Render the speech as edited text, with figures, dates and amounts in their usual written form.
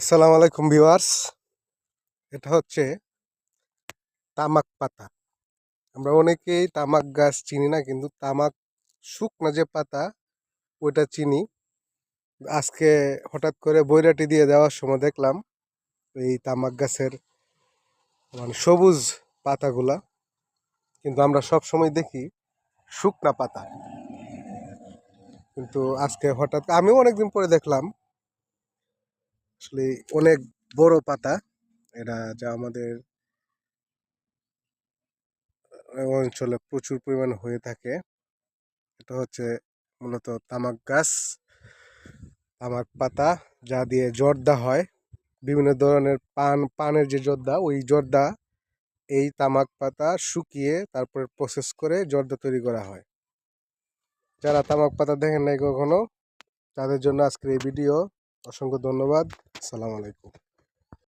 আসসালামু আলাইকুম ভিউয়ার্স। এটা হচ্ছে তামাক পাতা। আমরা অনেকেই তামাক গাছ চিনি না, কিন্তু তামাক শুকনা যে পাতা ওইটা চিনি। আজকে হঠাৎ করে বৈরাটি দিয়ে যাওয়ার সময় দেখলাম এই তামাক গাছের সবুজ পাতাগুলা, কিন্তু আমরা সব সময় দেখি শুকনা পাতা। কিন্তু আজকে হঠাৎ আমিও অনেকদিন পরে দেখলাম আসলে অনেক বড় পাতা। এটা যা আমাদের অঞ্চলে প্রচুর পরিমাণ হয়ে থাকে। এটা হচ্ছে মূলত তামাক গাছ, তামাক পাতা, যা দিয়ে জর্দা হয়। বিভিন্ন ধরনের পানের যে জর্দা, ওই জর্দা এই তামাক পাতা শুকিয়ে তারপরে প্রসেস করে জর্দা তৈরি করা হয়। যারা তামাক পাতা দেখেন নাই কখনো, তাদের জন্য আজকের এই ভিডিও। অসংখ্য ধন্যবাদ। আসসালামু আলাইকুম।